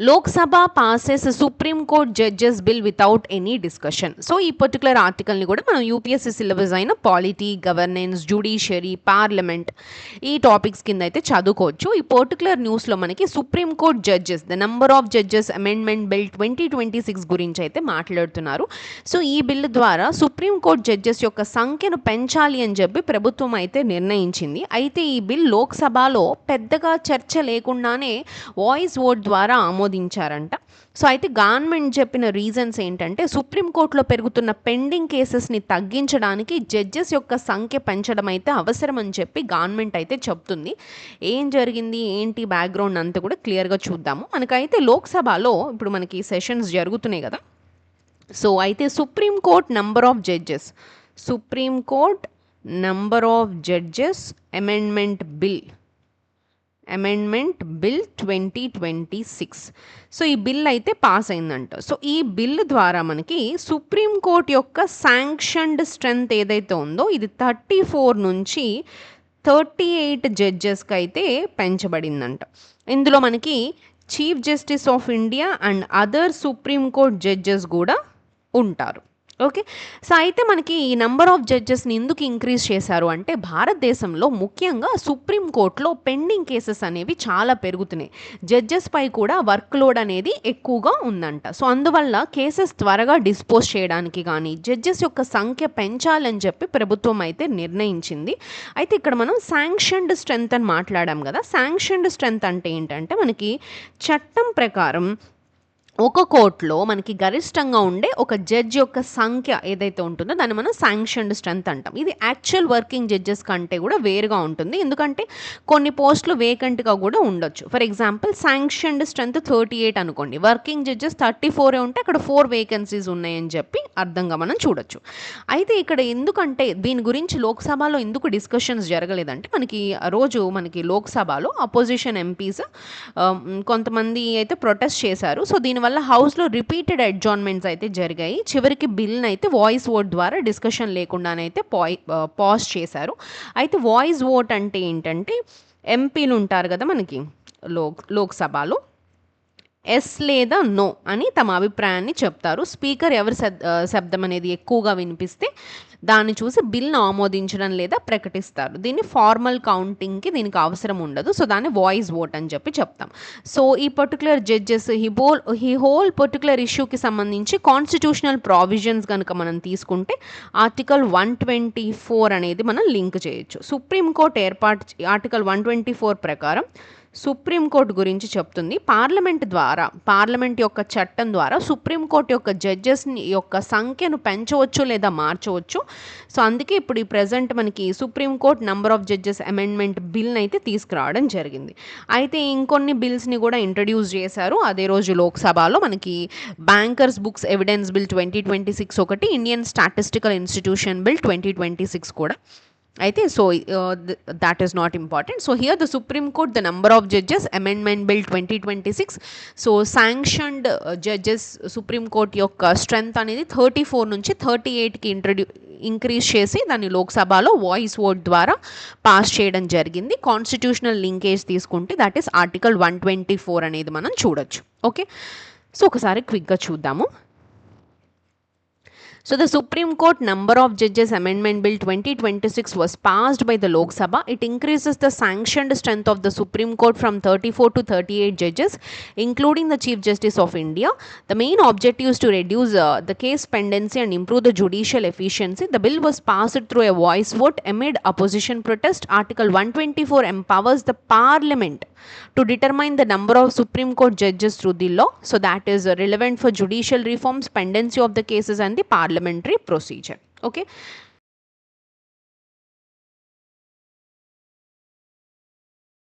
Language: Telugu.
Lok Sabha passes a Supreme Court judges bill without any discussion. So ఈ పర్టికులర్ ఆర్టికల్ని కూడా మనం యూపీఎస్సీ సిలబస్ అయిన పాలిటీ, గవర్నెన్స్, జ్యుడిషియరీ, పార్లమెంట్ ఈ టాపిక్స్ కింద అయితే చదువుకోవచ్చు. ఈ పర్టికులర్ న్యూస్లో మనకి supreme court judges, the number of judges amendment bill 2026 గురించి అయితే మాట్లాడుతున్నారు. సో ఈ బిల్లు ద్వారా సుప్రీం కోర్ట్ జడ్జెస్ యొక్క సంఖ్యను పెంచాలి అని చెప్పి ప్రభుత్వం అయితే నిర్ణయించింది. అయితే ఈ బిల్ లోక్సభలో పెద్దగా చర్చ లేకుండానే వాయిస్ ఓట్ ద్వారా ఆమోదించారంట. సో అయితే గవర్నమెంట్ చెప్పిన రీజన్స్ ఏంటంటే సుప్రీంకోర్టులో పెరుగుతున్న పెండింగ్ కేసెస్ని తగ్గించడానికి జడ్జెస్ యొక్క సంఖ్య పెంచడం అయితే అవసరం అని చెప్పి గవర్నమెంట్ అయితే చెప్తుంది. ఏం జరిగింది ఏంటి బ్యాక్గ్రౌండ్ అంతా కూడా క్లియర్గా చూద్దాము. మనకైతే లోక్సభలో ఇప్పుడు మనకి సెషన్స్ జరుగుతున్నాయి కదా. సో అయితే Supreme Court number of judges, Supreme Court number of judges amendment bill 2026. So ఈ బిల్ అయితే పాస్ అయిందంట. సో ఈ బిల్ ద్వారా మనకి సుప్రీంకోర్టు యొక్క శాంక్షన్డ్ స్ట్రెంత్ ఏదైతే ఉందో ఇది 34 నుంచి 38 జడ్జెస్కి అయితే పెంచబడిందంట. ఇందులో మనకి chief justice of India and other Supreme Court judges కూడా ఉంటారు. ఓకే. సో అయితే మనకి ఈ నెంబర్ ఆఫ్ జడ్జెస్ని ఎందుకు ఇంక్రీజ్ చేశారు అంటే భారతదేశంలో ముఖ్యంగా సుప్రీంకోర్టులో పెండింగ్ కేసెస్ అనేవి చాలా పెరుగుతున్నాయి. జడ్జెస్ పై కూడా వర్క్ లోడ్ అనేది ఎక్కువగా ఉందంట. సో అందువల్ల కేసెస్ త్వరగా డిస్పోజ్ చేయడానికి కానీ జడ్జెస్ యొక్క సంఖ్య పెంచాలని చెప్పి ప్రభుత్వం అయితే నిర్ణయించింది. అయితే ఇక్కడ మనం శాంక్షన్డ్ స్ట్రెంత్ అని మాట్లాడాం కదా. శాంక్షన్డ్ స్ట్రెంత్ అంటే ఏంటంటే మనకి చట్టం ప్రకారం ఒక కోర్టులో మనకి గరిష్టంగా ఉండే ఒక జడ్జి యొక్క సంఖ్య ఏదైతే ఉంటుందో దాన్ని మనం శాంక్షన్డ్ స్ట్రెంత్ అంటాం. ఇది యాక్చువల్ వర్కింగ్ జడ్జెస్ కంటే కూడా వేరుగా ఉంటుంది. ఎందుకంటే కొన్ని పోస్టులు వేకెంట్గా కూడా ఉండొచ్చు. ఫర్ ఎగ్జాంపుల్ శాంక్షన్డ్ స్ట్రెంత్ 38 అనుకోండి, వర్కింగ్ జడ్జెస్ 34 ఉంటే అక్కడ 4 వేకెన్సీస్ ఉన్నాయని చెప్పి అర్థంగా మనం చూడొచ్చు. అయితే ఇక్కడ ఎందుకంటే దీని గురించి లోక్సభలో ఎందుకు డిస్కషన్స్ జరగలేదంటే మనకి రోజు మనకి లోక్సభలో అపోజిషన్ ఎంపీస్ కొంతమంది అయితే ప్రొటెస్ట్ చేశారు. సో దీనివల్ల హౌస్లో రిపీటెడ్ అడ్జార్న్మెంట్స్ అయితే జరిగాయి. చివరికి బిల్ని అయితే వాయిస్ ఓట్ ద్వారా డిస్కషన్ లేకుండానైతే పాజ్ చేశారు. అయితే వాయిస్ ఓట్ అంటే ఏంటంటే ఎంపీలు ఉంటారు కదా మనకి లోక్సభలో, ఎస్ లేదా నో అని తమ అభిప్రాయాన్ని చెప్తారు. స్పీకర్ ఎవరి శబ్దం అనేది ఎక్కువగా వినిపిస్తే దాన్ని చూసి బిల్ను ఆమోదించడం లేదా ప్రకటిస్తారు. దీన్ని ఫార్మల్ కౌంటింగ్కి దీనికి అవసరం ఉండదు. సో దాన్ని వాయిస్ ఓట్ అని చెప్పి చెప్తాం. సో ఈ పర్టికులర్ జడ్జెస్ ఈ హోల్ పర్టికులర్ ఇష్యూకి సంబంధించి కాన్స్టిట్యూషనల్ ప్రావిజన్స్ కనుక మనం తీసుకుంటే ఆర్టికల్ 124 అనేది మనం లింక్ చేయొచ్చు. సుప్రీంకోర్టు ఆర్టికల్ 124 ప్రకారం సుప్రీంకోర్టు గురించి చెప్తుంది. పార్లమెంట్ యొక్క చట్టం ద్వారా సుప్రీంకోర్టు యొక్క జడ్జెస్ యొక్క సంఖ్యను పెంచవచ్చు లేదా మార్చవచ్చు. సో అందుకే ఇప్పుడు ఈ ప్రజెంట్ మనకి Supreme Court number of judges amendment బిల్ని అయితే తీసుకురావడం జరిగింది. అయితే ఇంకొన్ని బిల్స్ని కూడా ఇంట్రడ్యూస్ చేశారు అదే రోజు లోక్సభలో. మనకి బ్యాంకర్స్ బుక్స్ ఎవిడెన్స్ బిల్ 2026 ఒకటి, ఇండియన్ స్టాటిస్టికల్ ఇన్స్టిట్యూషన్ బిల్ 2026 కూడా. అయితే so that is not important. So here the Supreme Court, the number of judges amendment bill 2026. So sanctioned judges supreme court యొక్క స్ట్రెంత్ అనేది 34 నుంచి 38కి ఇంక్రీజ్ చేసి దాన్ని లోక్సభలో వాయిస్ ఓట్ ద్వారా పాస్ చేయడం జరిగింది. కాన్స్టిట్యూషనల్ లింకేజ్ తీసుకుంటే దట్ ఈస్ ఆర్టికల్ 124 అనేది మనం చూడొచ్చు. ఓకే. సో ఒకసారి క్విక్గా చూద్దాము. So the Supreme Court number of judges amendment bill 2026 was passed by the Lok Sabha. It increases the sanctioned strength of the Supreme Court from 34 to 38 judges, including the Chief Justice of India. The main objective is to reduce the case pendency and improve the judicial efficiency. The bill was passed through a voice vote amid opposition protest. Article 124 empowers the Parliament to determine the number of Supreme Court judges through the law. So that is relevant for judicial reforms, pendency of the cases and the parliamentary procedure. Okay.